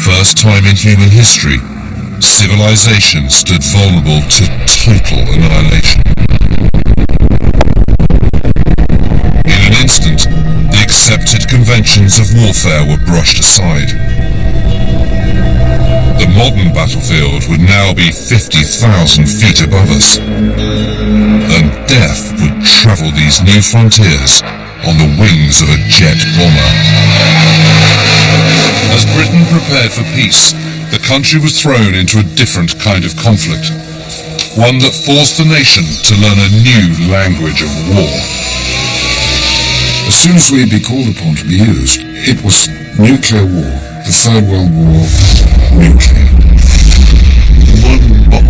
first time in human history, civilization stood vulnerable to total annihilation. In an instant, the accepted conventions of warfare were brushed aside. The modern battlefield would now be 50,000 feet above us, and death would travel these new frontiers on the wings of a jet bomber. As Britain prepared for peace, the country was thrown into a different kind of conflict, one that forced the nation to learn a new language of war. As soon as we'd be called upon to be used, it was nuclear war, the Third World War, nuclear. One bomb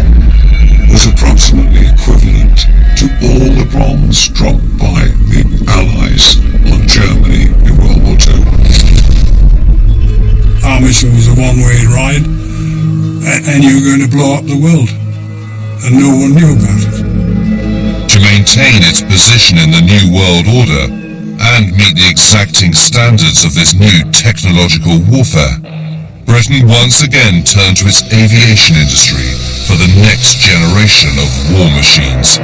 was approximately equivalent to all the bombs dropped by the Allies on Germany in World War II. Our mission was a one-way ride, and you were going to blow up the world, and no one knew about it. To maintain its position in the New World Order and meet the exacting standards of this new technological warfare, Britain once again turned to its aviation industry for the next generation of war machines.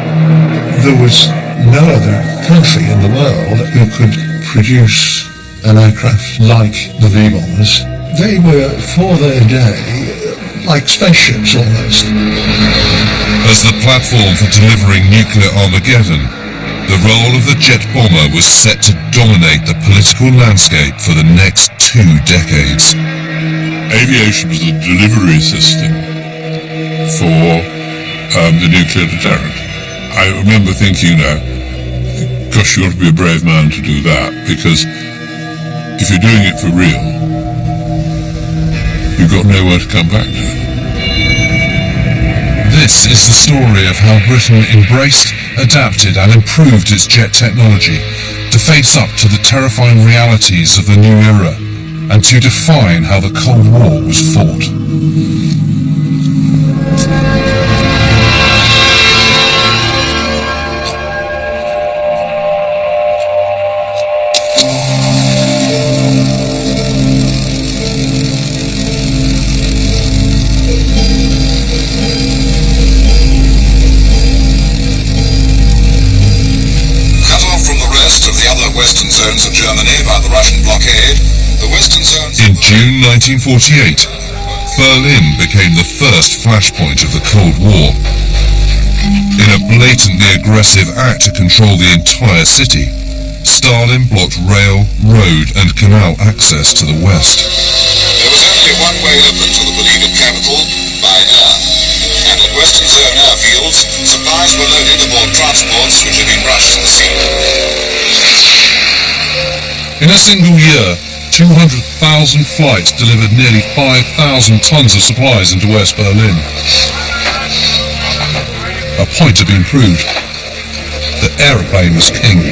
There was no other country in the world who could produce an aircraft like the V-bombers. They were, for their day, like spaceships almost. As the platform for delivering nuclear Armageddon, the role of the jet bomber was set to dominate the political landscape for the next 2 decades. Aviation was the delivery system for the nuclear deterrent. I remember thinking, gosh, you ought to be a brave man to do that, because if you're doing it for real, you've got nowhere to come back to. This is the story of how Britain embraced, adapted and improved its jet technology to face up to the terrifying realities of the new era and to define how the Cold War was fought. Western zones of Germany by the Russian blockade, the western zones... In June 1948, Berlin became the first flashpoint of the Cold War. In a blatantly aggressive act to control the entire city, Stalin blocked rail, road and canal access to the west. There was only a one-way open to the beleaguered capital by air, and at western zone airfields, supplies were loaded aboard transports which had been rushed to the sea. In a single year, 200,000 flights delivered nearly 5,000 tons of supplies into West Berlin. A point had been proved. The aeroplane was king.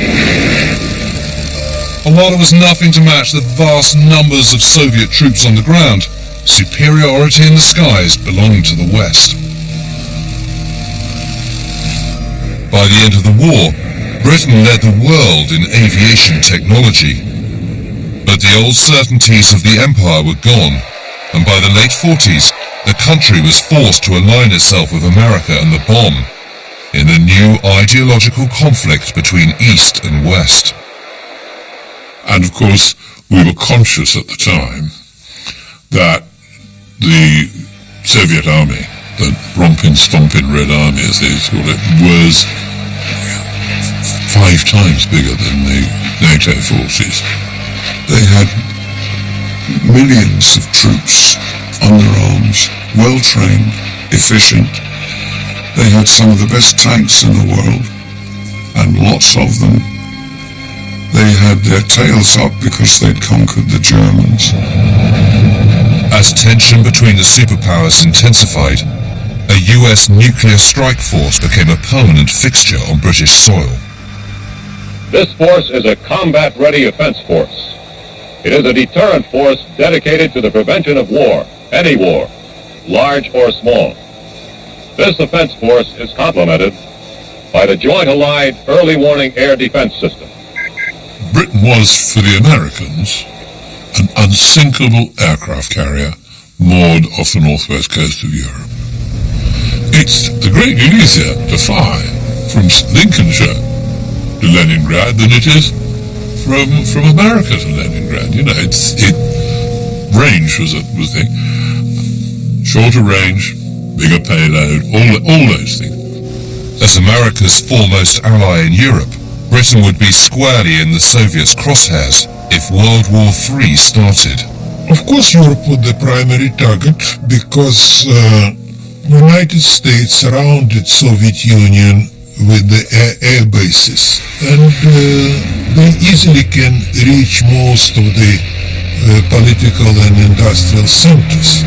And while there was nothing to match the vast numbers of Soviet troops on the ground, superiority in the skies belonged to the West. By the end of the war, Britain led the world in aviation technology. But the old certainties of the empire were gone, and by the late 40s, the country was forced to align itself with America and the bomb in the new ideological conflict between East and West. And of course, we were conscious at the time that the Soviet army, the romping, stomping Red Army, as they call it, was 5 times bigger than the NATO forces. They had millions of troops on their arms, well-trained, efficient. They had some of the best tanks in the world, and lots of them. They had their tails up because they'd conquered the Germans. As tension between the superpowers intensified, a US nuclear strike force became a permanent fixture on British soil. This force is a combat-ready offense force. It is a deterrent force dedicated to the prevention of war, any war, large or small. This offense force is complemented by the Joint Allied Early Warning Air Defense System. Britain was, for the Americans, an unsinkable aircraft carrier moored off the northwest coast of Europe. It's a great deal easier to fly from Lincolnshire to Leningrad than it is from America to Leningrad. You know, range was the thing. Shorter range, bigger payload, all those things. As America's foremost ally in Europe, Britain would be squarely in the Soviets' crosshairs if World War III started. Of course, Europe was the primary target because United States surrounded Soviet Union with the air bases, and they easily can reach most of the political and industrial centers.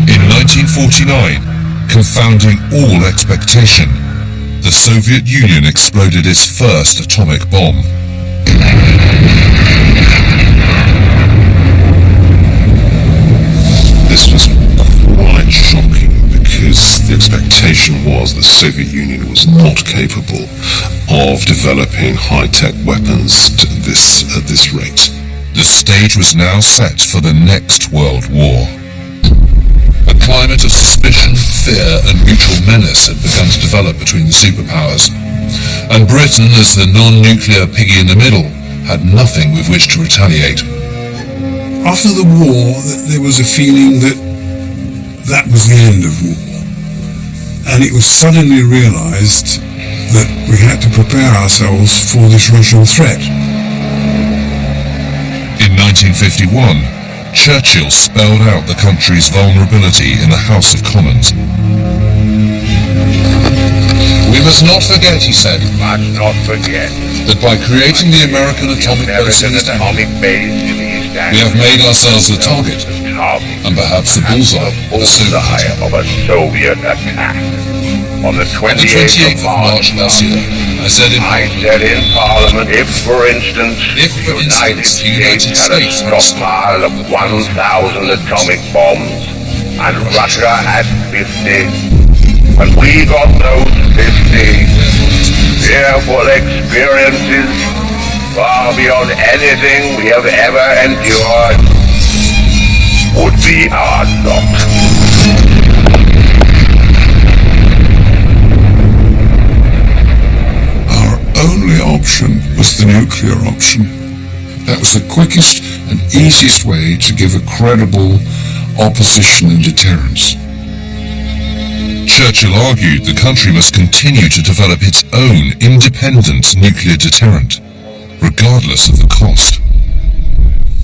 In 1949, confounding all expectation, the Soviet Union exploded its first atomic bomb. This was quite shocking because the expectation was the Soviet Union was not capable of developing high-tech weapons at this rate. The stage was now set for the next World War. A climate of suspicion, fear and mutual menace had begun to develop between the superpowers, and Britain, as the non-nuclear piggy in the middle, had nothing with which to retaliate. After the war, there was a feeling that that was the end of war. And it was suddenly realized that we had to prepare ourselves for this Russian threat. In 1951, Churchill spelled out the country's vulnerability in the House of Commons. We must not forget, he said, that by creating the American atomic base in East Anglia, we have made ourselves the target, and perhaps the bullseye of a Soviet attack. On the 28th of March last year, I said in Parliament, if, for instance, the United States had a stockpile of 1,000 atomic bombs, and Russia had 50, and we got those 50 fearful experiences far beyond anything we have ever endured, would be our lot. Only option was the nuclear option. That was the quickest and easiest way to give a credible opposition and deterrence. Churchill argued the country must continue to develop its own independent nuclear deterrent, regardless of the cost.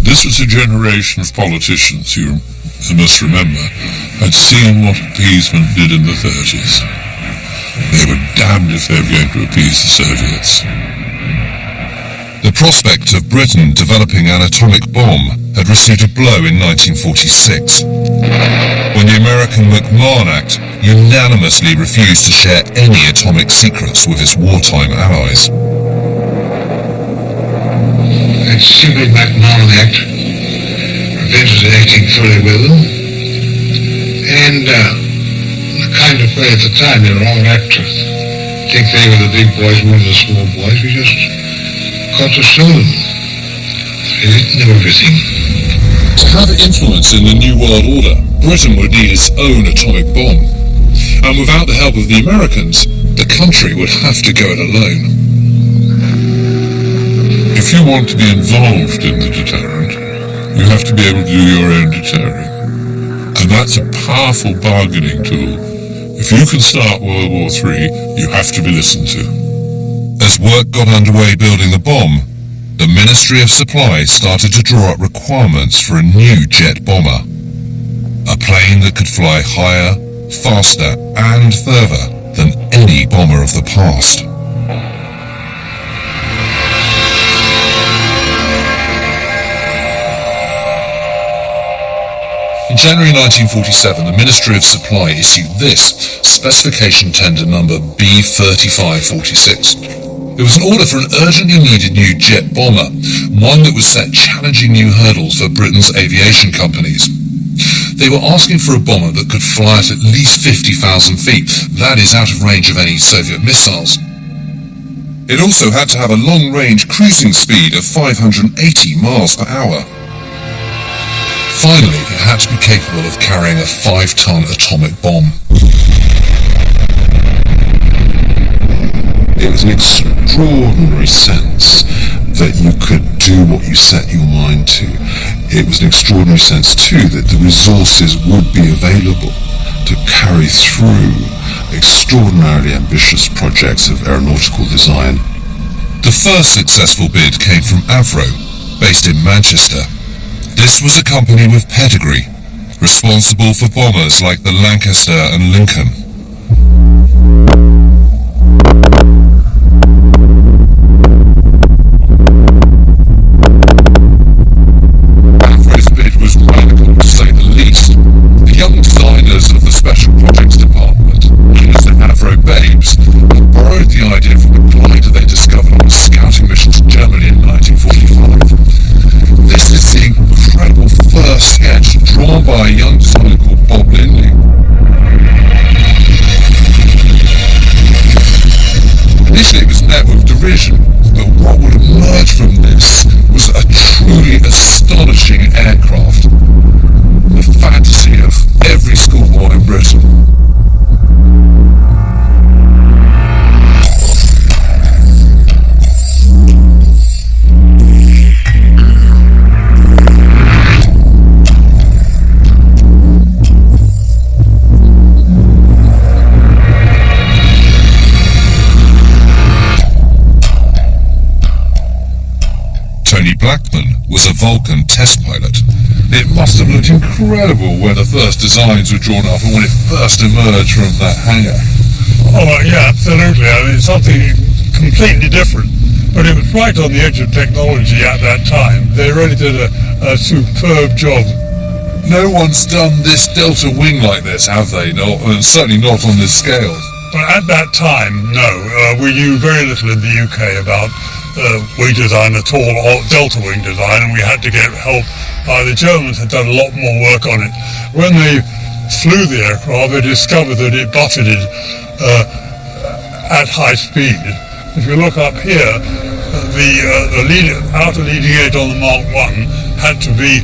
This was a generation of politicians who, you must remember, had seen what appeasement did in the 30s. They were damned if they were going to appease the Soviets. The prospect of Britain developing an atomic bomb had received a blow in 1946, when the American McMahon Act unanimously refused to share any atomic secrets with its wartime allies. That stupid McMahon Act prevented acting fully with them, and the kind of way at the time they were all apt to think they were the big boys, we were the small boys. We just got to sue them. They didn't know everything. To have influence in the New World Order, Britain would need its own atomic bomb. And without the help of the Americans, the country would have to go it alone. If you want to be involved in the deterrent, you have to be able to do your own deterring. And that's a powerful bargaining tool. If you can start World War III, you have to be listened to. As work got underway building the bomb, the Ministry of Supply started to draw up requirements for a new jet bomber. A plane that could fly higher, faster, and further than any bomber of the past. In January 1947, the Ministry of Supply issued this specification tender number B3546. It was an order for an urgently needed new jet bomber, one that would set challenging new hurdles for Britain's aviation companies. They were asking for a bomber that could fly at least 50,000 feet. That is out of range of any Soviet missiles. It also had to have a long-range cruising speed of 580 miles per hour. Finally, it had to be capable of carrying a 5-ton atomic bomb. It was an extraordinary sense that you could do what you set your mind to. It was an extraordinary sense too that the resources would be available to carry through extraordinarily ambitious projects of aeronautical design. The first successful bid came from Avro, based in Manchester. This was a company with pedigree, responsible for bombers like the Lancaster and Lincoln. Avro's bid was radical, to say the least. The young designers of the Special Projects Department, known as the Avro Babes, had borrowed the idea from a glider they discovered on a scouting mission to Germany in 1945. This is the incredible first sketch drawn by a young designer called Bob Lindley. Initially it was met with derision, but what would emerge from this was a truly astonishing aircraft. The fantasy of every schoolboy in Britain. Tony Blackman was a Vulcan test pilot. It must have looked incredible when the first designs were drawn up and when it first emerged from that hangar. Oh, yeah, absolutely. I mean, it's something completely different. But it was right on the edge of technology at that time. They really did a superb job. No one's done this delta wing like this, have they? No, and certainly not on this scale. But at that time, no. We knew very little in the UK about wing design at all, or delta wing design, and we had to get help. The Germans had done a lot more work on it. When they flew the aircraft, they discovered that it butted at high speed. If you look up here, the outer leading edge on the Mark I had to be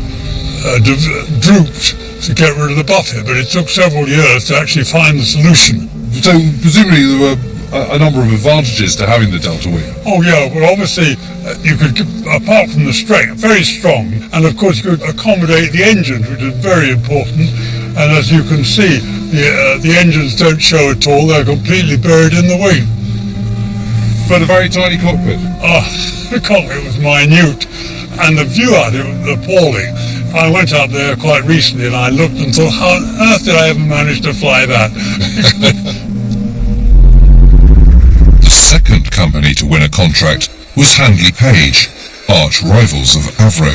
drooped to get rid of the buffet, but it took several years to actually find the solution. So presumably there were a number of advantages to having the delta wing. Oh yeah, well obviously you could, apart from the strength, very strong, and of course you could accommodate the engines, which is very important. And as you can see, the engines don't show at all; they're completely buried in the wing. But a very tiny cockpit. The cockpit was minute, and the view out of it was appalling. I went up there quite recently, and I looked and thought, how on earth did I ever manage to fly that? The second company to win a contract was Handley Page, arch rivals of Avro.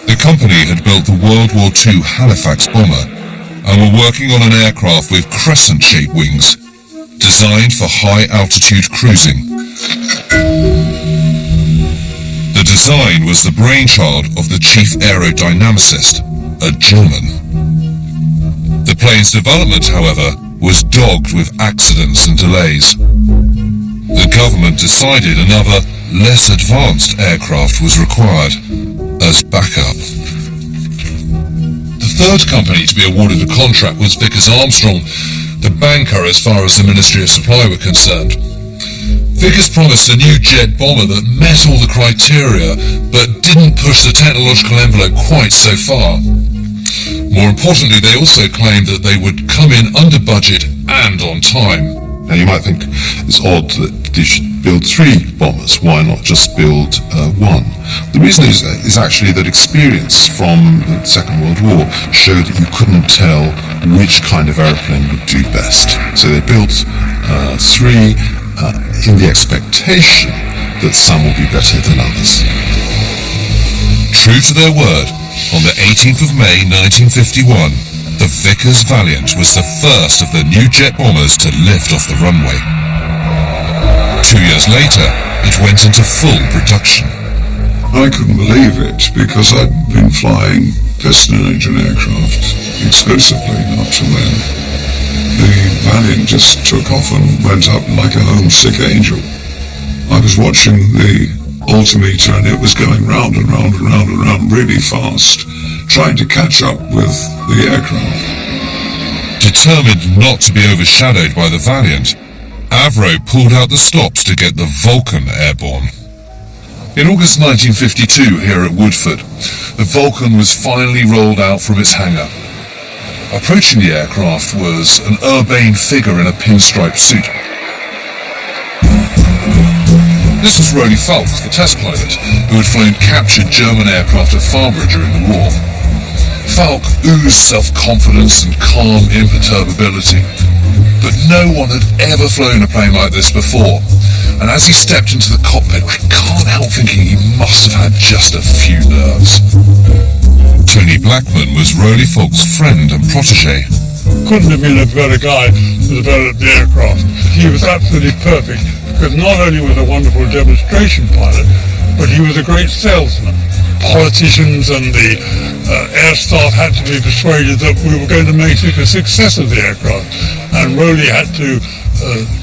The company had built the World War II Halifax bomber and were working on an aircraft with crescent-shaped wings, designed for high-altitude cruising. The design was the brainchild of the chief aerodynamicist, a German. The plane's development, however, was dogged with accidents and delays. The government decided another, less advanced aircraft was required as backup. The third company to be awarded a contract was Vickers Armstrong, the banker as far as the Ministry of Supply were concerned. Vickers promised a new jet bomber that met all the criteria, but didn't push the technological envelope quite so far. More importantly, they also claimed that they would come in under budget and on time. Now you might think it's odd that they should build 3 bombers. Why not just build 1? The reason is actually that experience from the Second World War showed that you couldn't tell which kind of aeroplane would do best. So they built 3 in the expectation that some will be better than others. True to their word, on the 18th of May 1951, the Vickers Valiant was the first of the new jet bombers to lift off the runway. 2 years later, it went into full production. I couldn't believe it because I'd been flying piston engine aircraft exclusively up to then. The Valiant just took off and went up like a homesick angel. I was watching the altimeter and it was going round and round and round and round really fast. trying to catch up with the aircraft. Determined not to be overshadowed by the Valiant, Avro pulled out the stops to get the Vulcan airborne. In August 1952, here at Woodford, the Vulcan was finally rolled out from its hangar. Approaching the aircraft was an urbane figure in a pinstripe suit. This was Roly Falk, the test pilot, who had flown captured German aircraft at Farnborough during the war. Falk oozed self-confidence and calm imperturbability, but no one had ever flown a plane like this before, and as he stepped into the cockpit, I can't help thinking he must have had just a few nerves. Tony Blackman was Roly Falk's friend and protege. Couldn't have been a better guy to develop the aircraft. He was absolutely perfect, because not only was a wonderful demonstration pilot, but he was a great salesman. Politicians and the air staff had to be persuaded that we were going to make a success of the aircraft, and Roly had to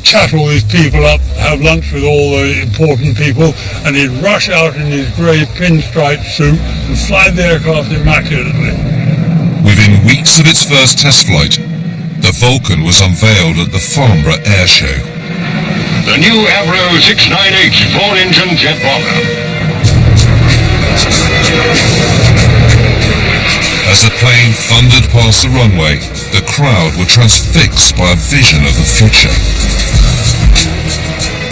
chat all these people up, have lunch with all the important people, and he'd rush out in his grey pinstripe suit and fly the aircraft immaculately. Within weeks of its first test flight, the Vulcan was unveiled at the Farnborough Air Show. The new Avro 698 4-engine jet bomber. As the plane thundered past the runway, the crowd were transfixed by a vision of the future.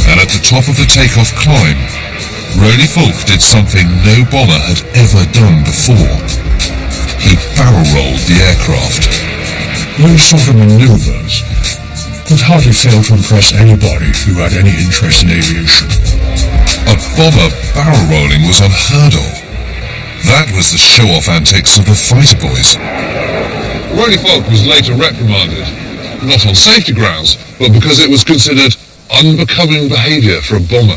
And at the top of the takeoff climb, Roly Falk did something no bomber had ever done before. He barrel-rolled the aircraft. Those sort of maneuvers could hardly fail to impress anybody who had any interest in aviation. A bomber barrel-rolling was unheard of. That was the show-off antics of the fighter boys. Roly Falk was later reprimanded, not on safety grounds, but because it was considered unbecoming behaviour for a bomber.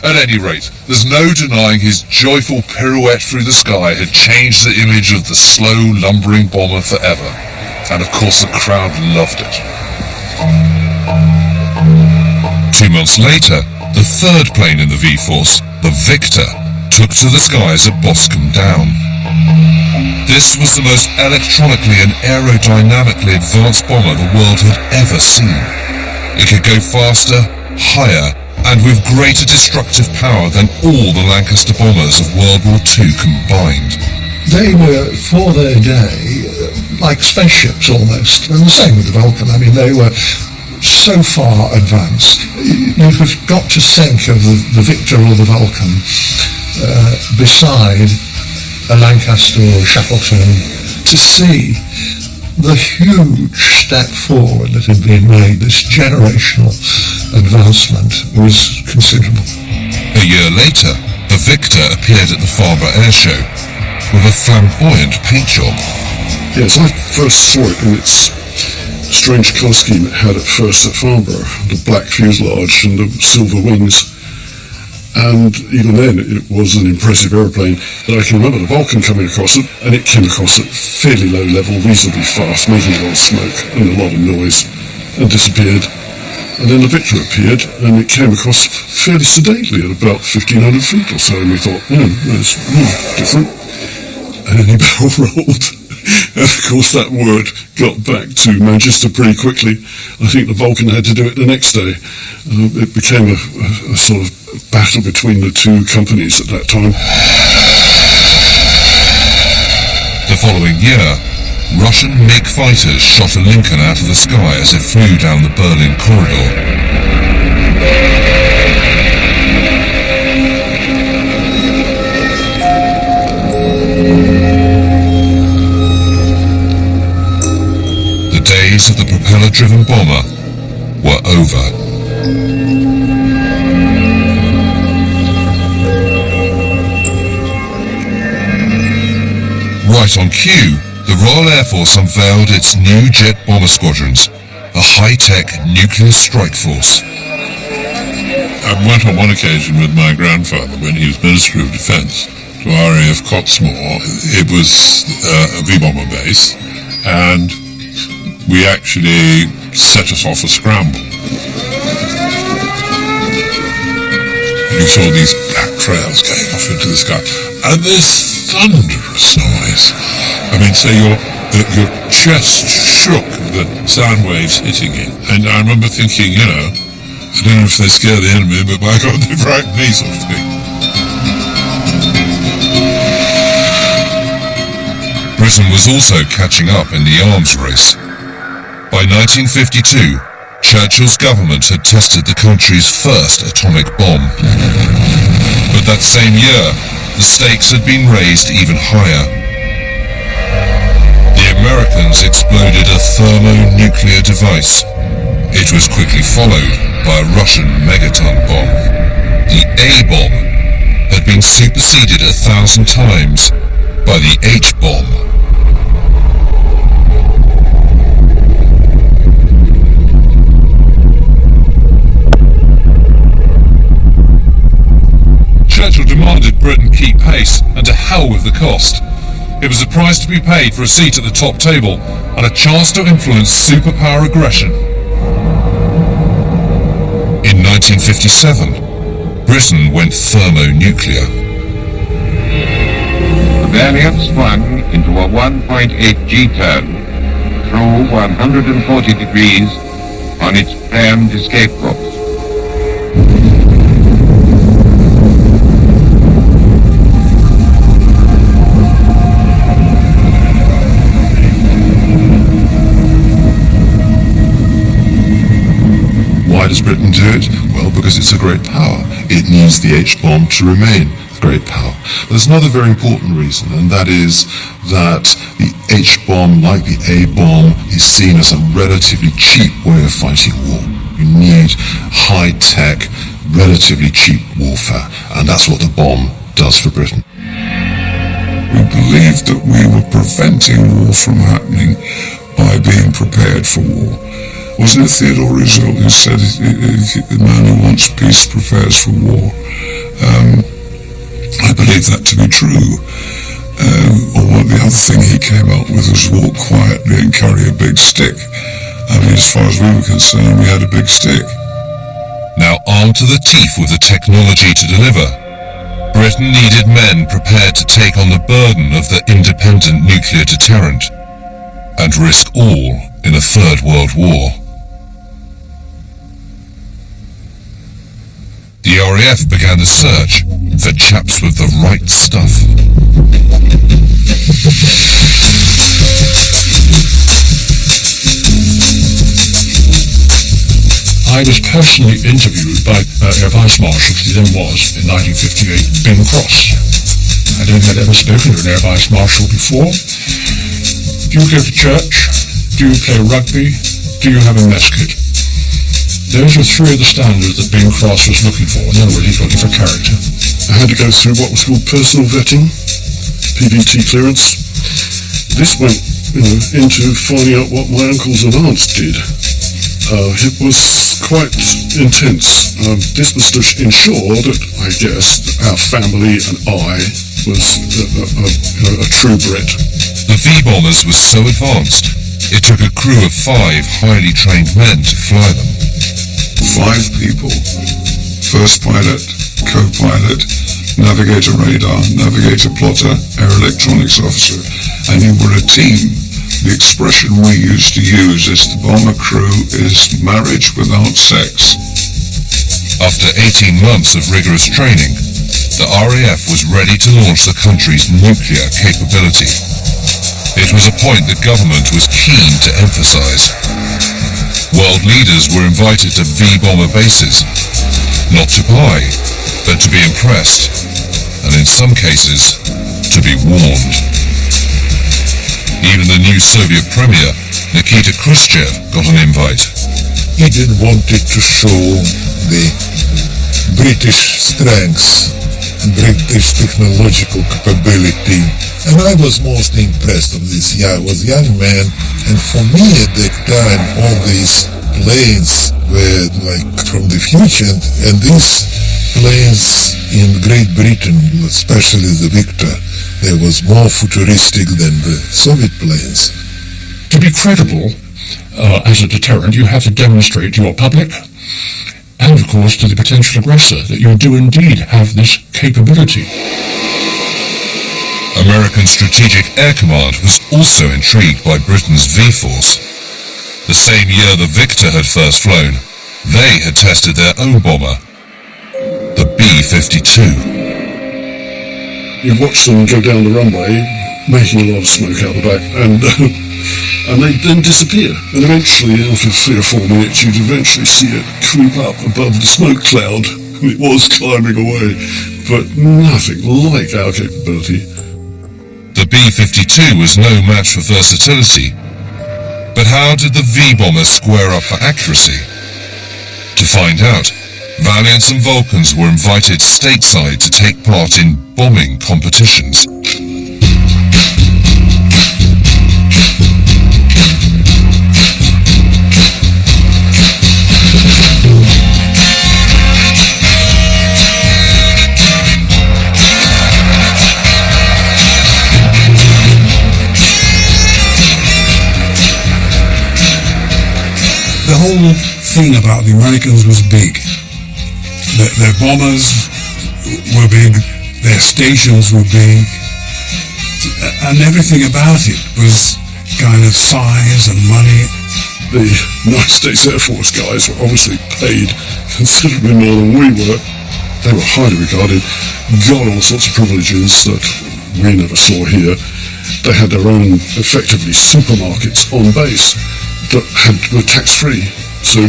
At any rate, there's no denying his joyful pirouette through the sky had changed the image of the slow, lumbering bomber forever. And of course the crowd loved it. 2 months later, the third plane in the V-Force, the Victor, took to the skies at Boscombe Down. This was the most electronically and aerodynamically advanced bomber the world had ever seen. It could go faster, higher, and with greater destructive power than all the Lancaster bombers of World War II combined. They were, for their day, like spaceships almost, and the same with the Vulcan. I mean, they were so far advanced. You've got to think of the Victor or the Vulcan beside a Lancaster or a Shackleton to see the huge step forward that had been made. This generational advancement was considerable. A year later, the Victor appeared at the Farnborough Air Show with a flamboyant paint job. Yes, I first saw it in its strange colour scheme it had at first at Farnborough, the black fuselage and the silver wings. And even then it was an impressive aeroplane. That I can remember the Vulcan coming across it, and it came across at fairly low level, reasonably fast, making a lot of smoke and a lot of noise, and disappeared. And then the Victor appeared, and it came across fairly sedately at about 1,500 feet or so, and we thought, that's different. And then he barrel rolled. And of course that word got back to Manchester pretty quickly. I think the Vulcan had to do it the next day. It became a sort of battle between the two companies at that time. The following year, Russian MiG fighters shot a Lincoln out of the sky as it flew down the Berlin corridor. The days of the propeller-driven bomber were over. Right on cue, the Royal Air Force unveiled its new jet bomber squadrons, a high-tech nuclear strike force. I went on one occasion with my grandfather when he was Minister of Defence to RAF Cottesmore. It was a V-bomber base, and we actually set us off a scramble. You saw these black trails going off into the sky, and this thunderous noise. I mean, so your chest shook, the sound waves hitting it. And I remember thinking, you know, I don't know if they scare the enemy, but by God, they frighten me, sort of thing. Britain was also catching up in the arms race. By 1952, Churchill's government had tested the country's first atomic bomb. But that same year, the stakes had been raised even higher. The Americans exploded a thermonuclear device. It was quickly followed by a Russian megaton bomb. The A-bomb had been superseded 1,000 times by the H-bomb. Churchill demanded Britain keep pace, and to hell with the cost. It was a price to be paid for a seat at the top table and a chance to influence superpower aggression. In 1957, Britain went thermonuclear. The Valiant swung into a 1.8 G-turn through 140 degrees on its planned escape course. Why does Britain do it? Well, because it's a great power. It needs the H-bomb to remain a great power. But there's another very important reason, and that is that the H-bomb, like the A-bomb, is seen as a relatively cheap way of fighting war. You need high-tech, relatively cheap warfare, and that's what the bomb does for Britain. We believed that we were preventing war from happening by being prepared for war. Wasn't it Theodore Roosevelt who said, the man who wants peace prepares for war? I believe that to be true. Or the other thing he came up with was walk quietly and carry a big stick. I mean, as far as we were concerned, we had a big stick. Now armed to the teeth with the technology to deliver, Britain needed men prepared to take on the burden of the independent nuclear deterrent and risk all in a Third World War. The RAF began the search for chaps with the right stuff. I was personally interviewed by Air Vice Marshal, he then was, in 1958, Bing Cross. I don't think I'd ever spoken to an Air Vice Marshal before. Do you go to church? Do you play rugby? Do you have a mess kit? Those were three of the standards that Bing Cross was looking for. In other words, he's looking for character. I had to go through what was called personal vetting, PVT clearance. This went, into finding out what my uncles and aunts did. It was quite intense. This was to ensure that, I guess, our family and I was a true Brit. The V-bombers were so advanced, it took a crew of 5 highly trained men to fly them. 5 people. First pilot, co-pilot, navigator radar, navigator plotter, air electronics officer. And you were a team. The expression we used to use is the bomber crew is marriage without sex. After 18 months of rigorous training, the RAF was ready to launch the country's nuclear capability. It was a point the government was keen to emphasize. World leaders were invited to V-bomber bases, not to buy, but to be impressed, and in some cases, to be warned. Even the new Soviet Premier, Nikita Khrushchev, got an invite. He didn't want it to show the British strengths, British technological capability. And I was mostly impressed with this. I was a young man, and for me at that time, all these planes were like from the future, and these planes in Great Britain, especially the Victor, they was more futuristic than the Soviet planes. To be credible as a deterrent, you have to demonstrate to your public and, of course, to the potential aggressor that you do indeed have this capability. American Strategic Air Command was also intrigued by Britain's V-Force. The same year the Victor had first flown, they had tested their own bomber, the B-52. You watch them go down the runway, making a lot of smoke out the back, and they then disappear. And eventually, after 3 or 4 minutes, you'd eventually see it creep up above the smoke cloud. And it was climbing away, but nothing like our capability. The B-52 was no match for versatility. But how did the V-bomber square up for accuracy? To find out, Valiants and Vulcans were invited stateside to take part in bombing competitions. The whole thing about the Americans was big. Their bombers were big, their stations were big, and everything about it was kind of size and money. The United States Air Force guys were obviously paid considerably more than we were. They were highly regarded, got all sorts of privileges that we never saw here. They had their own, effectively, supermarkets on base that were tax-free. So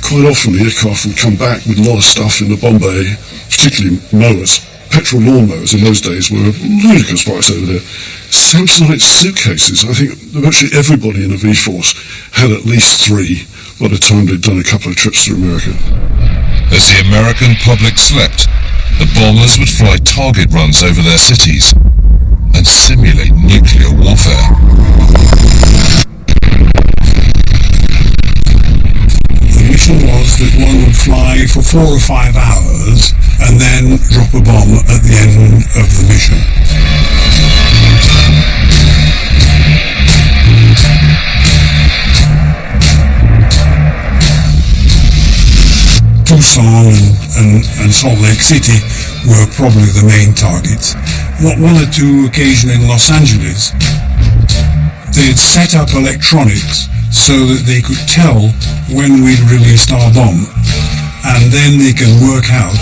quite often the aircraft would come back with a lot of stuff in the bomb bay, particularly mowers. Petrol lawnmowers in those days were a ludicrous price over there. Samsonite suitcases. I think virtually everybody in the V-Force had at least 3 by the time they'd done a couple of trips through America. As the American public slept, the bombers would fly target runs over their cities and simulate nuclear warfare. The mission was that one would fly for 4 or 5 hours and then drop a bomb at the end of the mission. Tucson and Salt Lake City were probably the main targets. One or two occasions in Los Angeles. They had set up electronics so that they could tell when we'd released our bomb, and then they can work out,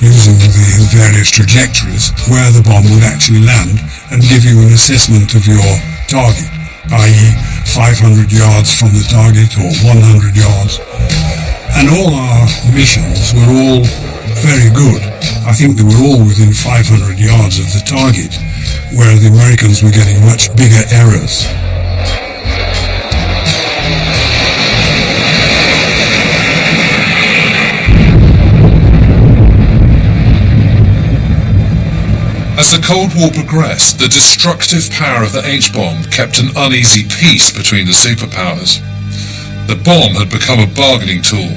using the various trajectories, where the bomb would actually land and give you an assessment of your target, i.e. 500 yards from the target or 100 yards. And all our missions were all very good. I think they were all within 500 yards of the target, where the Americans were getting much bigger errors. As the Cold War progressed, the destructive power of the H-bomb kept an uneasy peace between the superpowers. The bomb had become a bargaining tool,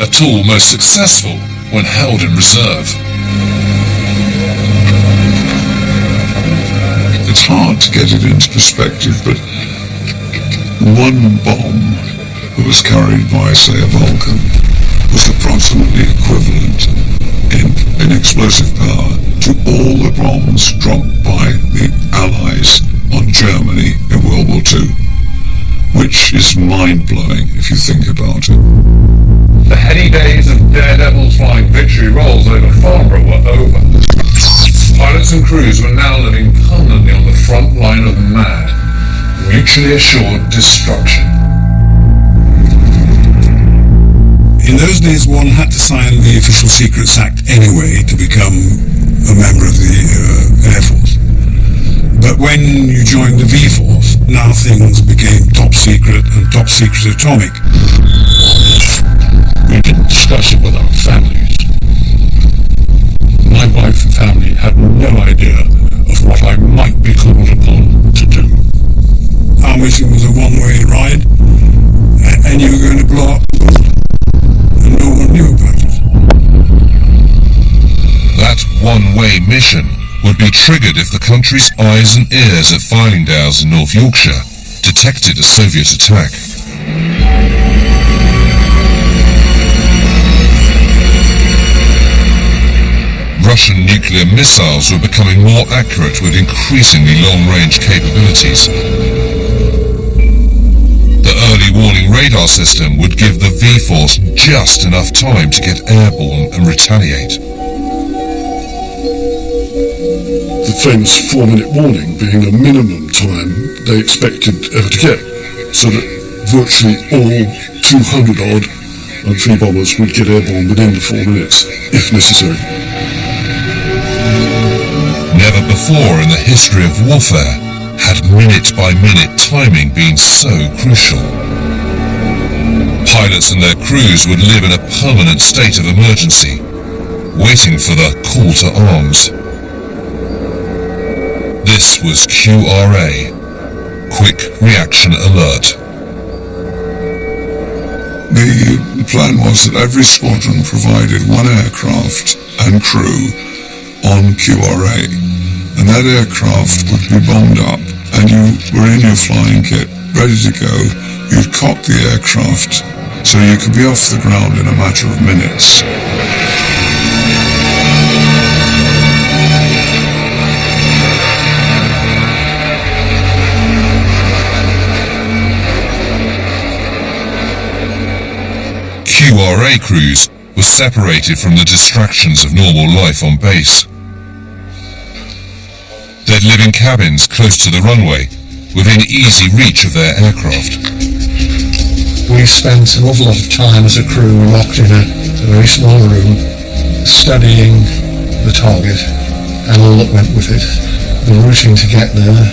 a tool most successful when held in reserve. It's hard to get it into perspective, but one bomb that was carried by, say, a Vulcan was approximately equivalent in explosive power to all the bombs dropped by the Allies on Germany in World War II, which is mind-blowing if you think about it. The heady days of daredevils flying victory rolls over Farnborough were over. Pilots and crews were now living permanently on the front line of mad, mutually assured destruction. In those days, one had to sign the Official Secrets Act anyway to become a member of the Air Force. But when you joined the V-Force, now things became top secret and top secret atomic. We didn't discuss it with our families. My wife and family had no idea of what I might be called upon to do. Our mission was a one-way ride, and you were going to blow up, and no one knew about it. That one-way mission would be triggered if the country's eyes and ears at Fylingdales in North Yorkshire detected a Soviet attack. Russian nuclear missiles were becoming more accurate with increasingly long-range capabilities. The early warning radar system would give the V-Force just enough time to get airborne and retaliate. The famous 4-minute warning being the minimum time they expected ever to get, so that virtually all 200-odd V bombers would get airborne within the 4 minutes, if necessary. Never before in the history of warfare had minute-by-minute timing been so crucial. Pilots and their crews would live in a permanent state of emergency, waiting for the call to arms. This was QRA, Quick Reaction Alert. The plan was that every squadron provided one aircraft and crew on QRA, and that aircraft would be bombed up, and you were in your flying kit, ready to go. You'd cock the aircraft so you could be off the ground in a matter of minutes. QRA crews were separated from the distractions of normal life on base. They'd live in cabins close to the runway, within easy reach of their aircraft. We spent an awful lot of time as a crew locked in a very small room, studying the target and all that went with it, the routing to get there,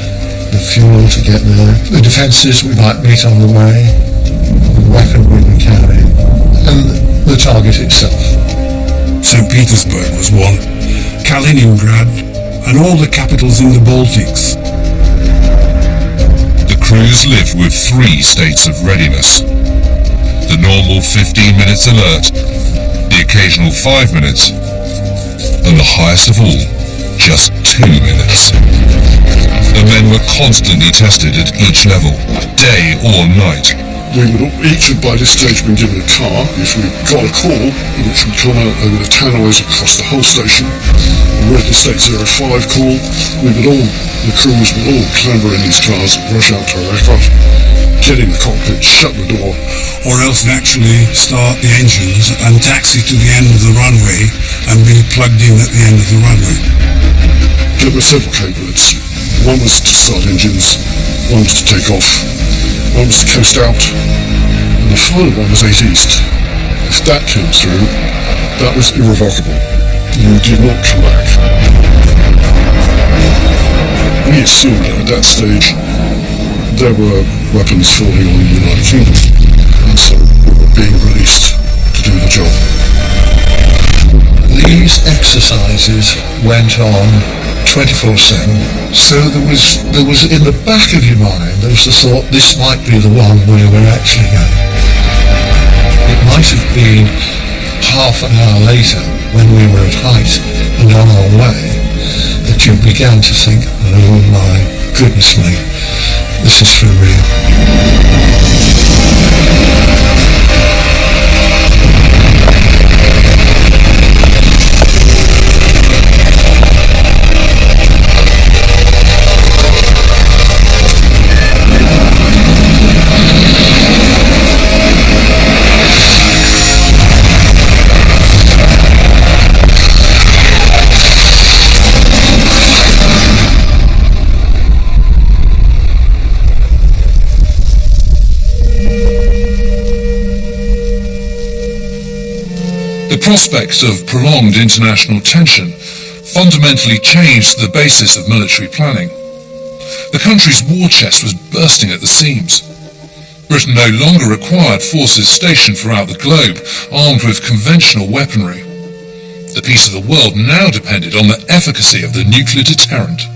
the fuel to get there, the defences we might meet on the way, the weaponry we carry, and the target itself. St. Petersburg was one, Kaliningrad, and all the capitals in the Baltics. The crews lived with 3 states of readiness. The normal 15 minutes alert, the occasional 5 minutes, and the highest of all, just 2 minutes. The men were constantly tested at each level, day or night. We would each have by this stage been given a car. If we got a call, which would come out over the tannoys across the whole station, we read the State 05 call, the crews would all clamber in these cars, rush out to our aircraft, get in the cockpit, shut the door. Or else actually start the engines and taxi to the end of the runway and be plugged in at the end of the runway. There were several cablets. One was to start engines, one was to take off, one was to coast out, and the final one was 8 East. If that came through, that was irrevocable. You did not come back. We assumed that at that stage there were weapons falling on the United Kingdom, and so we were being released to do the job. These exercises went on 24/7, so there was in the back of your mind, there was the thought this might be the one where we're actually going. It might have been half an hour later, when we were at height and on our way, that you began to think, oh my goodness me, this is for real. The prospect of prolonged international tension fundamentally changed the basis of military planning. The country's war chest was bursting at the seams. Britain no longer required forces stationed throughout the globe armed with conventional weaponry. The peace of the world now depended on the efficacy of the nuclear deterrent.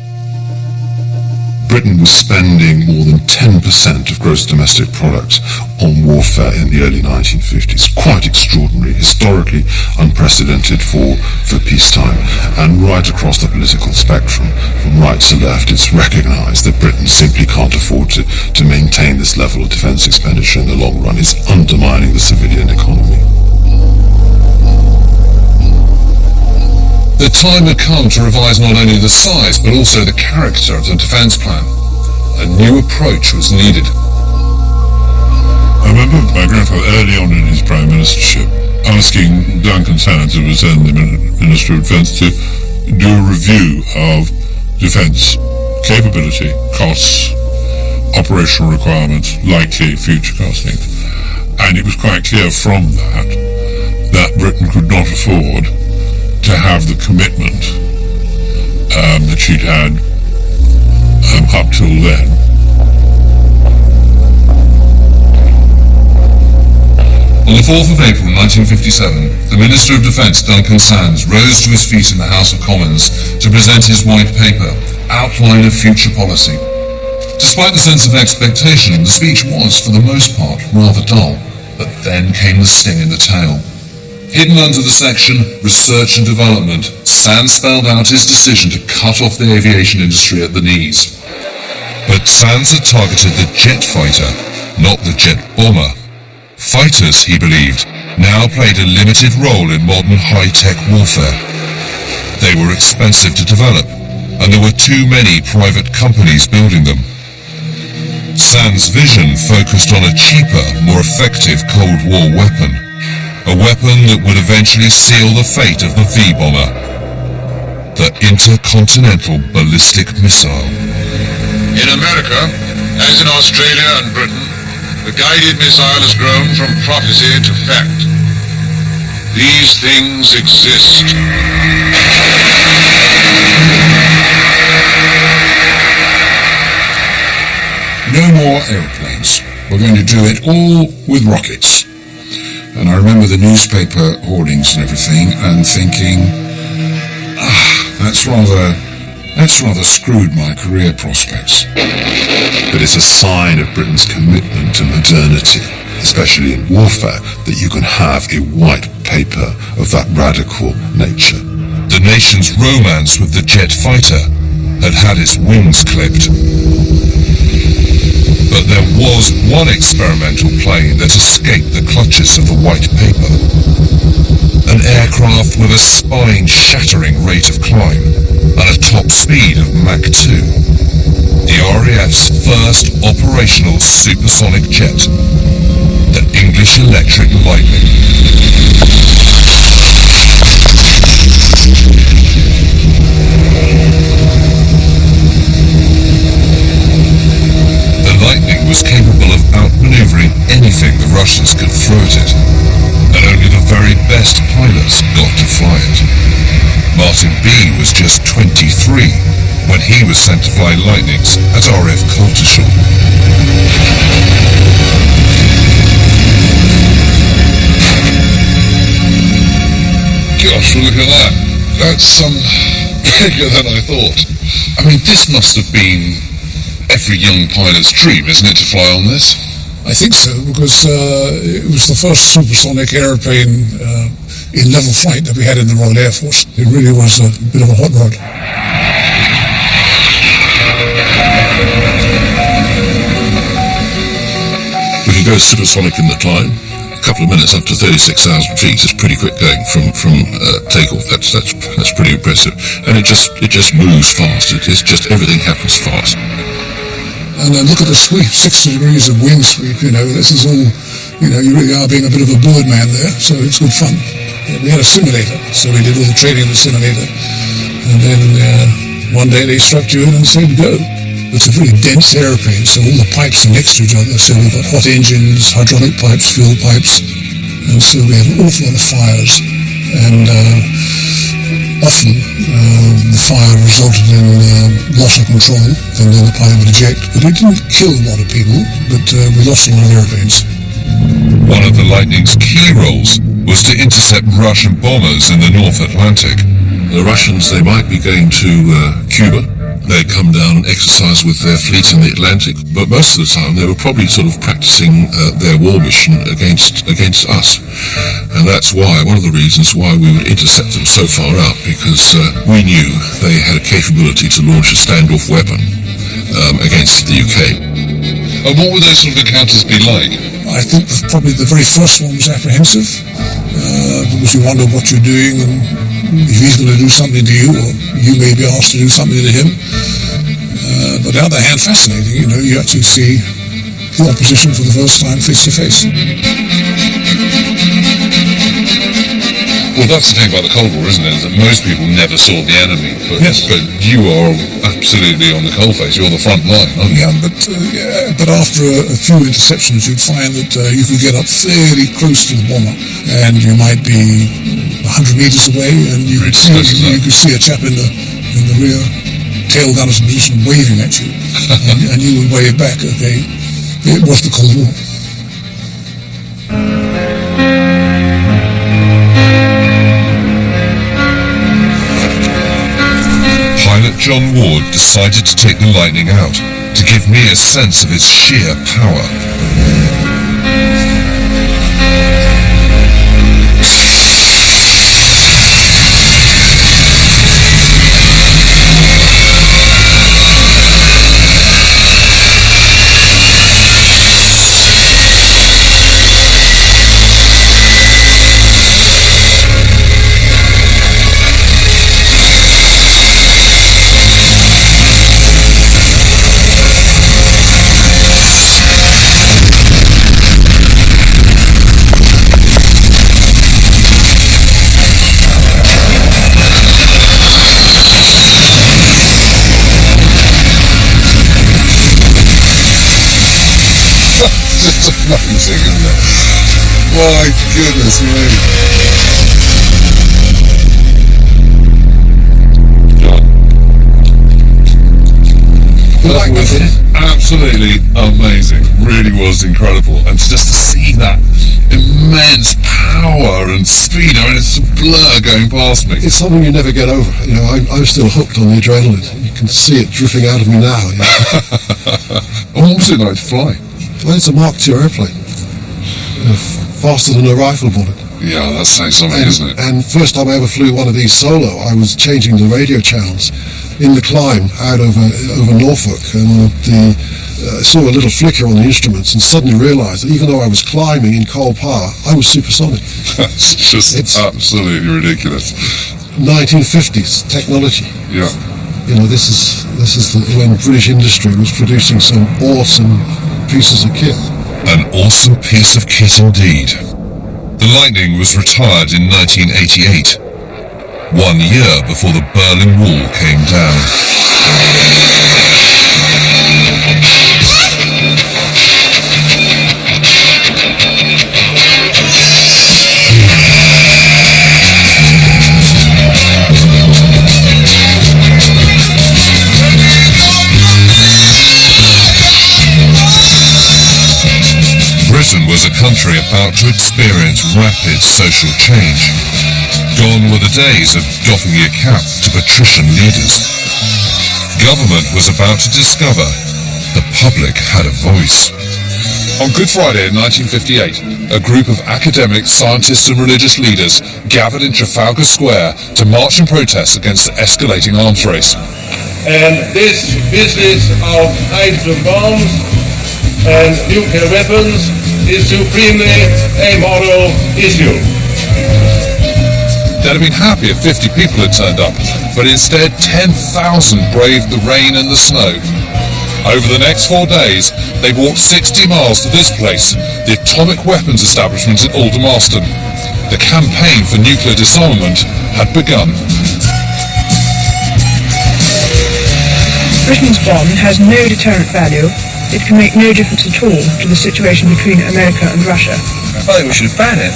Britain was spending more than 10% of gross domestic product on warfare in the early 1950s. Quite extraordinary, historically unprecedented for peacetime. And right across the political spectrum, from right to left, it's recognised that Britain simply can't afford to maintain this level of defence expenditure in the long run. It's undermining the civilian economy. The time had come to revise not only the size, but also the character of the defence plan. A new approach was needed. I remember my grandfather early on in his prime ministership asking Duncan Sands, who was then the Minister of Defence, to do a review of defence capability, costs, operational requirements, likely future costings. And it was quite clear from that Britain could not afford to have the commitment that she'd had up till then. On the 4th of April 1957, the Minister of Defence, Duncan Sands, rose to his feet in the House of Commons to present his white paper, Outline of Future Policy. Despite the sense of expectation, the speech was, for the most part, rather dull, but then came the sting in the tail. Hidden under the section, Research and Development, Sands spelled out his decision to cut off the aviation industry at the knees. But Sands had targeted the jet fighter, not the jet bomber. Fighters, he believed, now played a limited role in modern high-tech warfare. They were expensive to develop, and there were too many private companies building them. Sands' vision focused on a cheaper, more effective Cold War weapon, a weapon that would eventually seal the fate of the V-bomber, the Intercontinental Ballistic Missile. In America, as in Australia and Britain, the guided missile has grown from prophecy to fact. These things exist. No more aeroplanes. We're going to do it all with rockets. And I remember the newspaper hoardings and everything and thinking, that's rather screwed my career prospects. But it's a sign of Britain's commitment to modernity, especially in warfare, that you can have a white paper of that radical nature. The nation's romance with the jet fighter had had its wings clipped. But there was one experimental plane that escaped the clutches of the white paper. An aircraft with a spine-shattering rate of climb and a top speed of Mach 2. The RAF's first operational supersonic jet, the English Electric Lightning. The Lightning was capable of outmaneuvering anything the Russians could throw at it, and only the very best pilots got to fly it. Martin B was just 23 when he was sent to fly Lightnings at RAF Coltishall. Gosh, look at that. That's bigger than I thought. I mean, this must have been every young pilot's dream, isn't it, to fly on this? I think so, because it was the first supersonic aeroplane in level flight that we had in the Royal Air Force. It really was a bit of a hot rod. We can go supersonic in the climb. A couple of minutes up to 36,000 feet is pretty quick going from takeoff. That's pretty impressive, and it just moves fast. It's just everything happens fast. And then look at the sweep, 60 degrees of wind sweep. This is all. You really are being a bit of a birdman there, so it's good fun. We had a simulator, so we did all the training in the simulator, and then one day they strapped you in and said go. It's a very dense aeroplane, so all the pipes are next to each other, so we've got hot engines, hydraulic pipes, fuel pipes, and so we had an awful lot of fires, and often the fire resulted in loss of control, and then the pilot would eject. But it didn't kill a lot of people, but we lost a lot of airplanes. One of the Lightning's key roles was to intercept Russian bombers in the North Atlantic. The Russians, they might be going to Cuba. They'd come down and exercise with their fleet in the Atlantic, but most of the time they were probably sort of practicing their war mission against us. And that's why, one of the reasons why we would intercept them so far out, because we knew they had a capability to launch a standoff weapon against the UK. And what would those sort of encounters be like? I think probably the very first one was apprehensive, because you wonder what you're doing and if he's going to do something to you, or you may be asked to do something to him. But on the other hand, fascinating, you actually see the opposition for the first time face to face. Well, that's the thing about the Cold War, isn't it? Is that most people never saw the enemy, but you are absolutely on the coalface. You're the front line, aren't you? But after a few interceptions, you'd find that you could get up fairly close to the bomber, and you might be 100 meters away, and you could see a chap in the rear, tail gunners position, waving at you, and you would wave back. Okay, it was the Cold War. Pilot John Ward decided to take the Lightning out to give me a sense of its sheer power. It's amazing, isn't it? My goodness me. That was absolutely amazing. Really was incredible. And just to see that immense power and speed, I mean, it's a blur going past me. It's something you never get over. I'm still hooked on the adrenaline. You can see it dripping out of me now. What was it like to fly? Well, it's a Mark II airplane. Faster than a rifle bullet. Yeah, that's saying something, isn't it? And first time I ever flew one of these solo, I was changing the radio channels in the climb out over Norfolk, and I saw a little flicker on the instruments and suddenly realised that even though I was climbing in cold power, I was supersonic. It's just absolutely ridiculous. 1950s technology. Yeah. This is when British industry was producing some awesome pieces of kit. An awesome piece of kit indeed. The Lightning was retired in 1988, 1 year before the Berlin Wall came down. Britain was a country about to experience rapid social change. Gone were the days of doffing your cap to patrician leaders. Government was about to discover the public had a voice. On Good Friday in 1958, a group of academics, scientists and religious leaders gathered in Trafalgar Square to march in protest against the escalating arms race. And this business of hydrogen bombs and nuclear weapons is supremely a moral issue. They'd have been happy if 50 people had turned up, but instead 10,000 braved the rain and the snow. Over the next 4 days, they walked 60 miles to this place, the Atomic Weapons Establishment in Aldermaston. The campaign for nuclear disarmament had begun. Britain's bomb has no deterrent value. It can make no difference at all to the situation between America and Russia. I think we should ban it.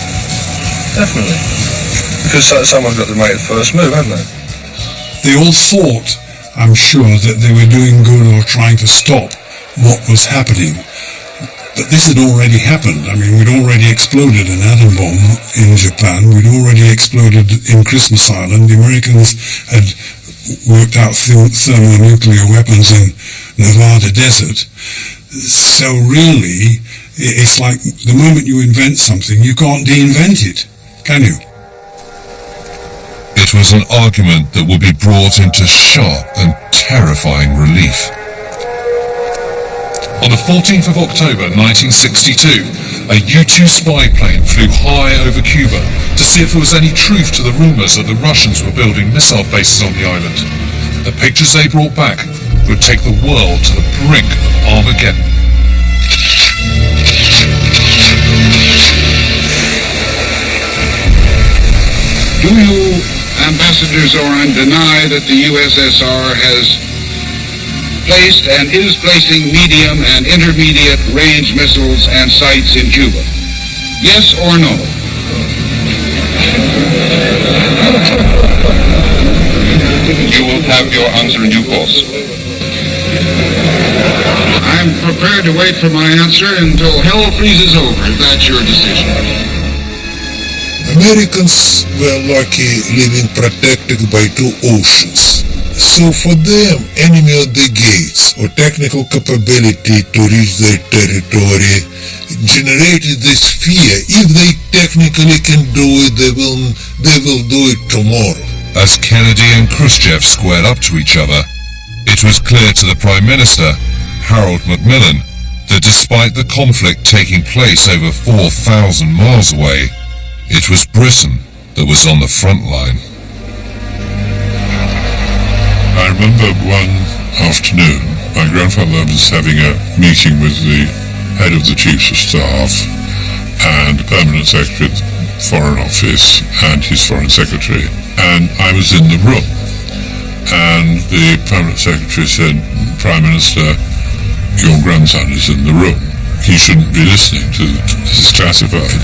Definitely. Because someone's got to make the first move, haven't they? They all thought, I'm sure, that they were doing good or trying to stop what was happening. But this had already happened. I mean, we'd already exploded an atom bomb in Japan. We'd already exploded in Christmas Island. The Americans had worked out thermonuclear weapons in Nevada desert. So really, it's like the moment you invent something, you can't de-invent it, can you? It was an argument that would be brought into sharp and terrifying relief. On the 14th of October 1962, a U-2 spy plane flew high over Cuba to see if there was any truth to the rumours that the Russians were building missile bases on the island. The pictures they brought back would take the world to the brink of Armageddon. Do you, Ambassador Zoran, deny that the USSR has placed and is placing medium and intermediate range missiles and sites in Cuba? Yes or no? You will have your answer in due course. I'm prepared to wait for my answer until hell freezes over, if that's your decision. Americans were lucky living protected by two oceans. So for them, enemy at the gates or technical capability to reach their territory generated this fear. If they technically can do it, they will do it tomorrow. As Kennedy and Khrushchev squared up to each other, it was clear to the Prime Minister, Harold Macmillan, that despite the conflict taking place over 4,000 miles away, it was Britain that was on the front line. I remember one afternoon, my grandfather was having a meeting with the head of the Chiefs of Staff and the Permanent Secretary of the Foreign Office and his Foreign Secretary, and I was in the room, and the Permanent Secretary said, "Prime Minister, your grandson is in the room. He shouldn't be listening to this is classified."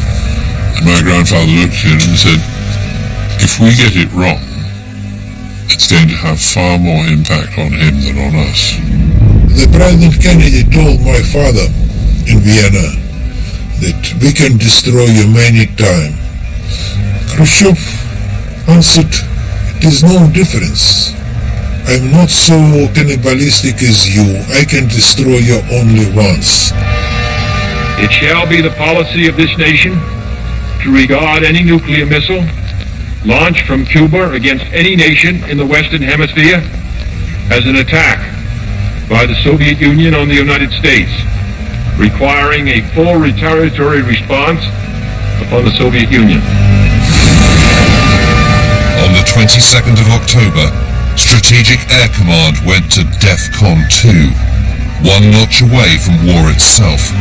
And my grandfather looked at him and said, "If we get it wrong, it's going to have far more impact on him than on us." The President Kennedy told my father in Vienna that we can destroy you many times. Khrushchev answered, "It is no difference. I'm not so cannibalistic as you. I can destroy you only once." It shall be the policy of this nation to regard any nuclear missile launched from Cuba against any nation in the Western Hemisphere as an attack by the Soviet Union on the United States, requiring a full retaliatory response upon the Soviet Union. On the 22nd of October, Strategic Air Command went to DEFCON 2, one notch away from war itself.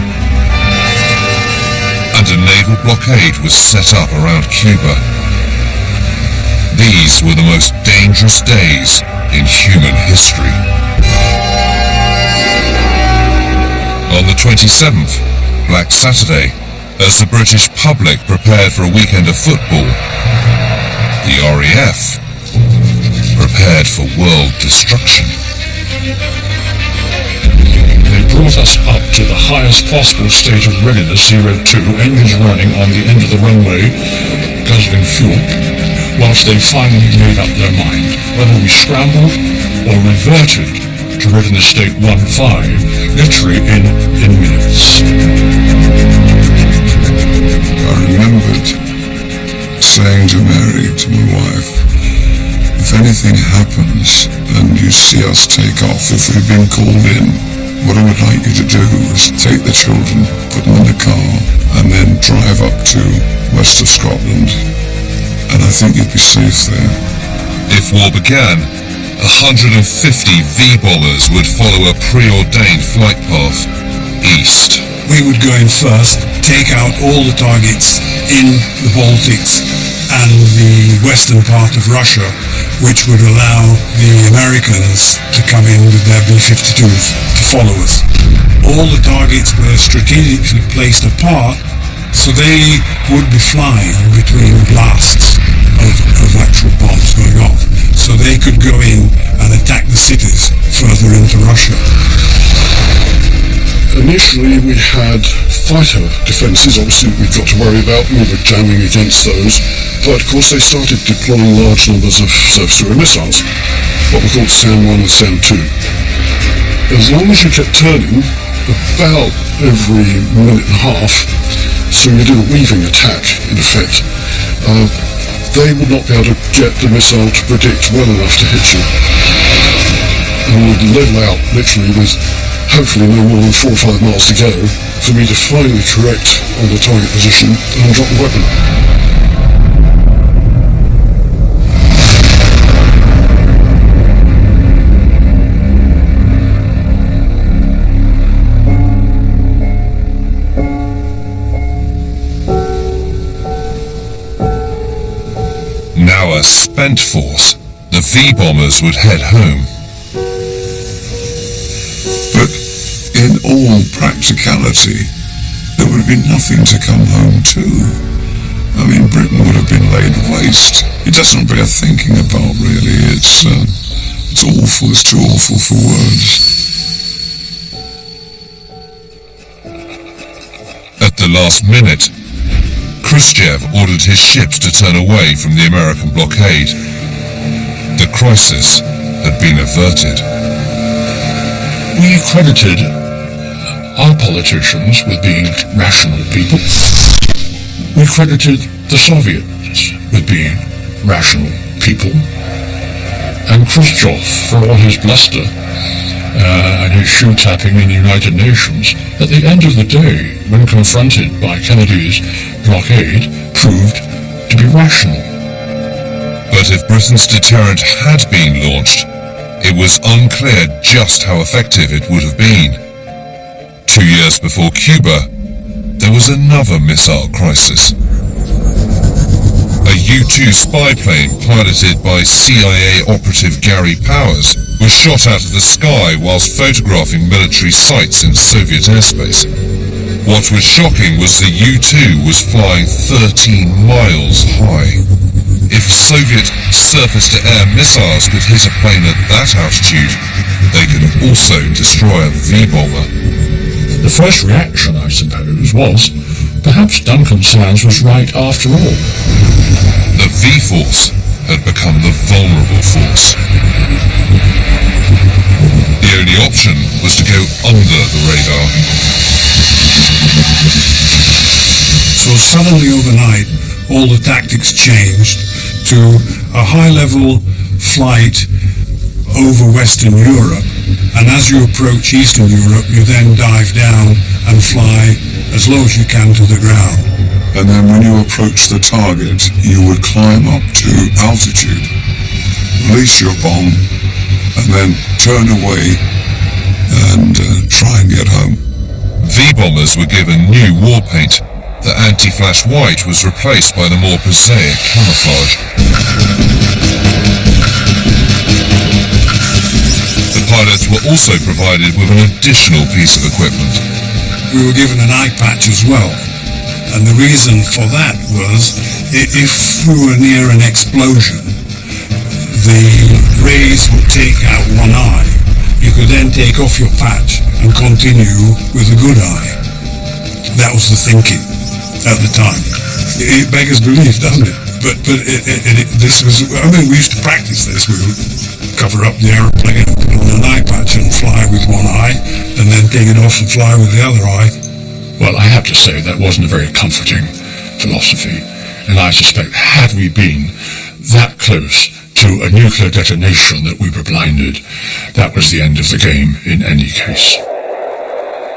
And a naval blockade was set up around Cuba. These were the most dangerous days in human history. On the 27th, Black Saturday, as the British public prepared for a weekend of football, the RAF prepared for world destruction. They brought us up to the highest possible state of readiness, 02, engines running on the end of the runway, guzzling fuel, whilst they finally made up their mind whether we scrambled or reverted to readiness state 15, literally in minutes. I remembered saying to Mary, to my wife, if anything happens and you see us take off, if we've been called in, what I would like you to do is take the children, put them in the car, and then drive up to west of Scotland, and I think you'd be safe there. If war began, 150 V-bombers would follow a preordained flight path east. We would go in first, take out all the targets in the Baltics and the western part of Russia, which would allow the Americans to come in with their B-52s to follow us. All the targets were strategically placed apart, so they would be flying between blasts of actual bombs going off, so they could go in and attack the cities further into Russia. Initially we had fighter defences, obviously we've got to worry about, we were jamming against those, but of course they started deploying large numbers of surface-to-air missiles, what we called SAM-1 and SAM-2. As long as you kept turning, about every minute and a half, so you did a weaving attack in effect, they would not be able to get the missile to predict well enough to hit you. And would level out literally with hopefully no more than 4 or 5 miles to go, for me to finally correct on the target position and drop the weapon. Now a spent force, the V-bombers would head home. But in all practicality, there would have been nothing to come home to. I mean, Britain would have been laid waste. It doesn't bear thinking about, really. It's awful. It's too awful for words. At the last minute, Khrushchev ordered his ships to turn away from the American blockade. The crisis had been averted. We credited our politicians with being rational people. We credited the Soviets with being rational people. And Khrushchev, for all his bluster and his shoe-tapping in the United Nations, at the end of the day, when confronted by Kennedy's blockade, proved to be rational. But if Britain's deterrent had been launched, it was unclear just how effective it would have been. 2 years before Cuba, there was another missile crisis. A U-2 spy plane piloted by CIA operative Gary Powers was shot out of the sky whilst photographing military sites in Soviet airspace. What was shocking was the U-2 was flying 13 miles high. If Soviet surface-to-air missiles could hit a plane at that altitude, they could also destroy a V-bomber. The first reaction, I suppose, was perhaps Duncan Sands was right after all. The V-force had become the vulnerable force. The only option was to go under the radar. So suddenly overnight, all the tactics changed to a high-level flight over Western Europe, and as you approach Eastern Europe, you then dive down and fly as low as you can to the ground. And then when you approach the target, you would climb up to altitude, release your bomb, and then turn away and try and get home. V-bombers were given new war paint. The anti-flash white was replaced by the more prosaic camouflage. The pilots were also provided with an additional piece of equipment. We were given an eye patch as well, and the reason for that was if we were near an explosion, the rays would take out one eye. You could then take off your patch and continue with a good eye. That was the thinking at the time. It beggars belief, doesn't it? But this was, I mean, we used to practice this. We would cover up the aeroplane and put on an eye patch and fly with one eye, and then take it off and fly with the other eye. Well, I have to say that wasn't a very comforting philosophy, and I suspect had we been that close to a nuclear detonation that we were blinded, that was the end of the game in any case.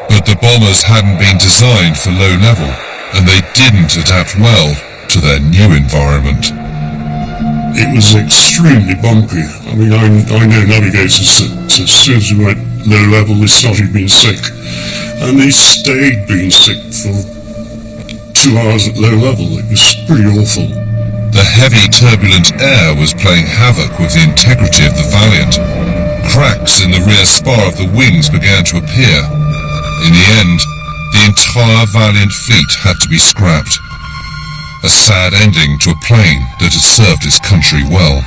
But the bombers hadn't been designed for low level, and they didn't adapt well to their new environment. It was extremely bumpy. I mean, I know navigators that as soon as we went low level, they started being sick. And they stayed being sick for 2 hours at low level. It was pretty awful. The heavy, turbulent air was playing havoc with the integrity of the Valiant. Cracks in the rear spar of the wings began to appear. In the end, the entire Valiant fleet had to be scrapped. A sad ending to a plane that had served its country well.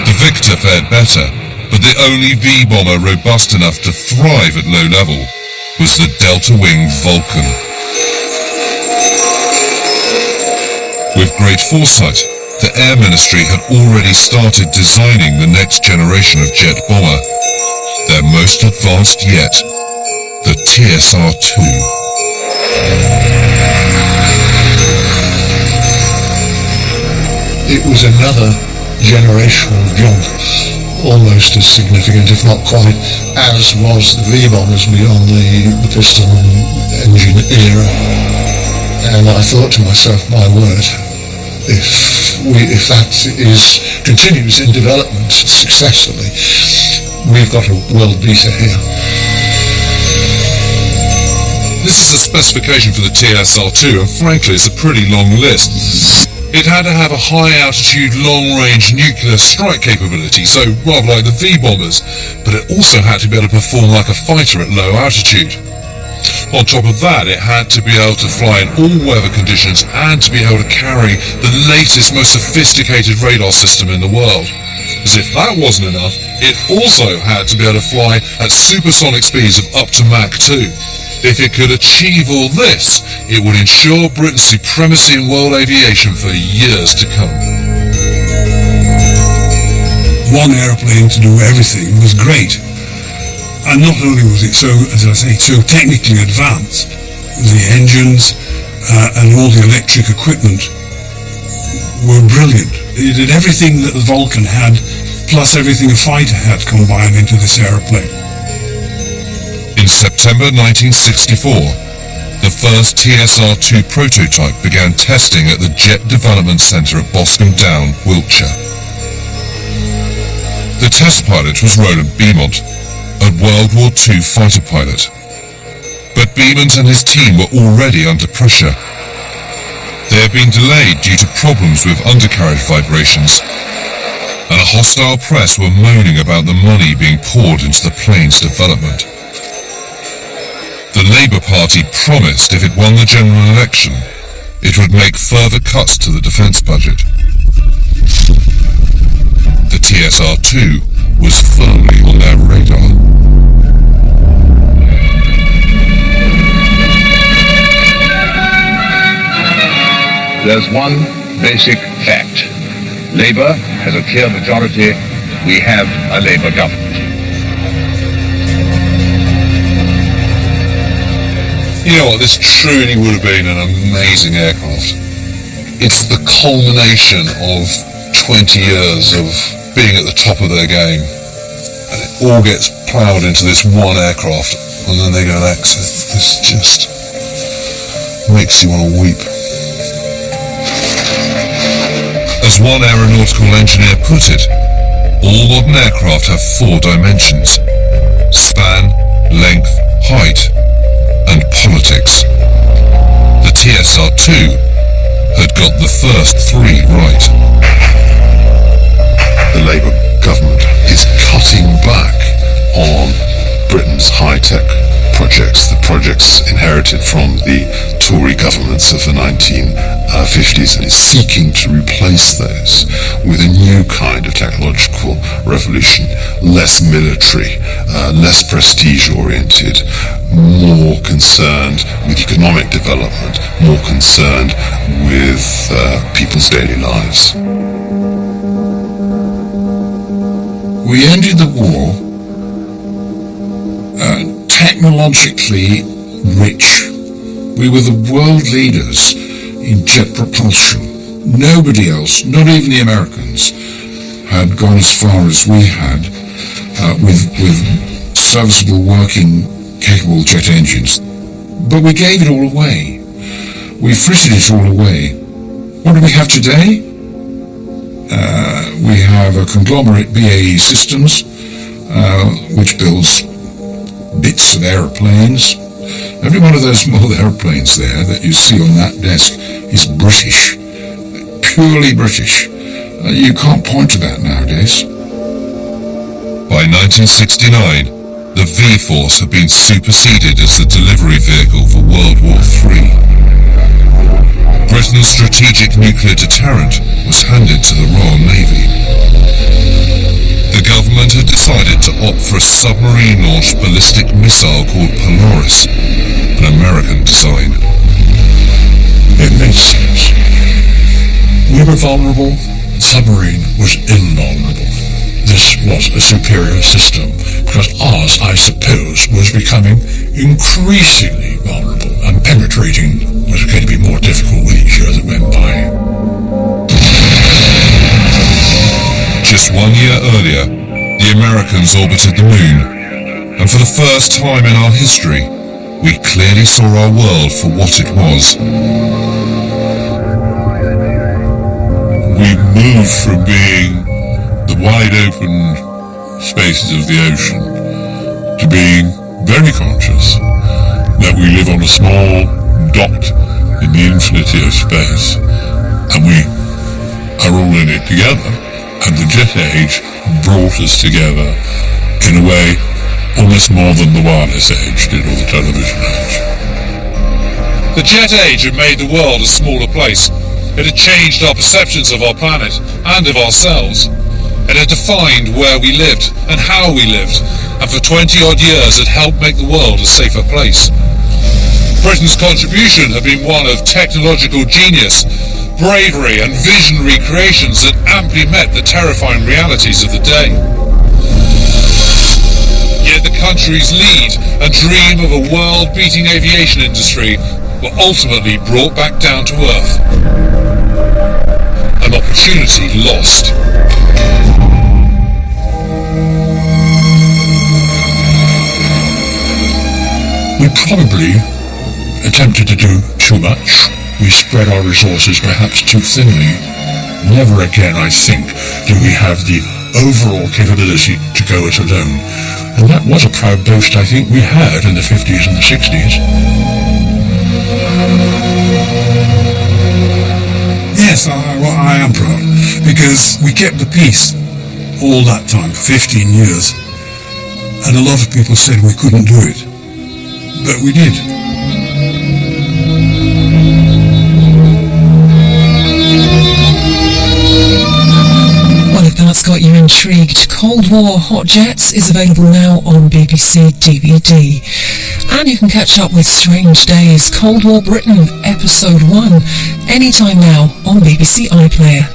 The Victor fared better, but the only V-bomber robust enough to thrive at low level was the Delta-wing Vulcan. With great foresight, the Air Ministry had already started designing the next generation of jet bomber, their most advanced yet, the TSR-2. It was another generational jaunt. almost as significant, if not quite, as was the V-bombers beyond the piston engine era. And I thought to myself, my word, if that continues in development successfully, we've got a world beater here. This is a specification for the TSR-2, and frankly it's a pretty long list. It had to have a high-altitude, long-range nuclear strike capability, so rather like the V-bombers, but it also had to be able to perform like a fighter at low altitude. On top of that, it had to be able to fly in all weather conditions and to be able to carry the latest, most sophisticated radar system in the world. As if that wasn't enough, it also had to be able to fly at supersonic speeds of up to Mach 2. If it could achieve all this, it would ensure Britain's supremacy in world aviation for years to come. One aeroplane to do everything was great. And not only was it so, as I say, so technically advanced, the engines and all the electric equipment were brilliant. It did everything that the Vulcan had, plus everything a fighter had combined into this aeroplane. In September 1964, the first TSR-2 prototype began testing at the Jet Development Centre at Boscombe Down, Wiltshire. The test pilot was Roland Beamont, a World War II fighter pilot. But Beamont and his team were already under pressure. They had been delayed due to problems with undercarriage vibrations, and a hostile press were moaning about the money being poured into the plane's development. The Labour Party promised if it won the general election, it would make further cuts to the defence budget. The TSR-2 was firmly on their radar. There's one basic fact. Labour has a clear majority. We have a Labour government. You know what, this truly would have been an amazing aircraft. It's the culmination of 20 years of being at the top of their game. And it all gets ploughed into this one aircraft, and then they go and exit. This just makes you want to weep. As one aeronautical engineer put it, all modern aircraft have 4 dimensions: span, length, height, and politics. The TSR-2 had got the first 3 right. The Labour government is cutting back on Britain's high-tech projects, the projects inherited from the Tory governments of the 1950s, and is seeking to replace those with a new kind of technological revolution, less military, less prestige-oriented, more concerned with economic development, more concerned with people's daily lives. We ended the war technologically rich. We were the world leaders in jet propulsion. Nobody else, not even the Americans, had gone as far as we had with serviceable, working, capable jet engines. But we gave it all away. We frittered it all away. What do we have today? We have a conglomerate, BAE Systems, which builds bits of aeroplanes. Every one of those small aeroplanes there that you see on that desk is British, purely British. You can't point to that nowadays. By 1969, the V-Force had been superseded as the delivery vehicle for World War III. Britain's strategic nuclear deterrent was handed to the Royal Navy. The government had decided to opt for a submarine-launched ballistic missile called Polaris, an American design. It made sense. We were vulnerable, the submarine was invulnerable. This was a superior system, because ours, I suppose, was becoming increasingly vulnerable, and penetrating was going to be more difficult with each year that went by. Just 1 year earlier, the Americans orbited the moon, and for the first time in our history, we clearly saw our world for what it was. We moved from being the wide open spaces of the ocean to being very conscious that we live on a small dot in the infinity of space, and we are all in it together, and the jet age brought us together in a way almost more than the wireless age did, or the television age. The jet age had made the world a smaller place. It had changed our perceptions of our planet and of ourselves. It had defined where we lived and how we lived, and for 20-odd years had helped make the world a safer place. Britain's contribution had been one of technological genius, bravery and visionary creations that amply met the terrifying realities of the day. Yet the country's lead and dream of a world-beating aviation industry were ultimately brought back down to earth. An opportunity lost. We probably attempted to do too much. We spread our resources perhaps too thinly. Never again, I think, do we have the overall capability to go it alone. And that was a proud boast I think we had in the 50s and the 60s. Yes, I am proud, because we kept the peace all that time, 15 years, and a lot of people said we couldn't do it, but we did. Well, if that's got you intrigued, Cold War Hot Jets is available now on BBC DVD. And you can catch up with Strange Days, Cold War Britain, Episode 1, anytime now on BBC iPlayer.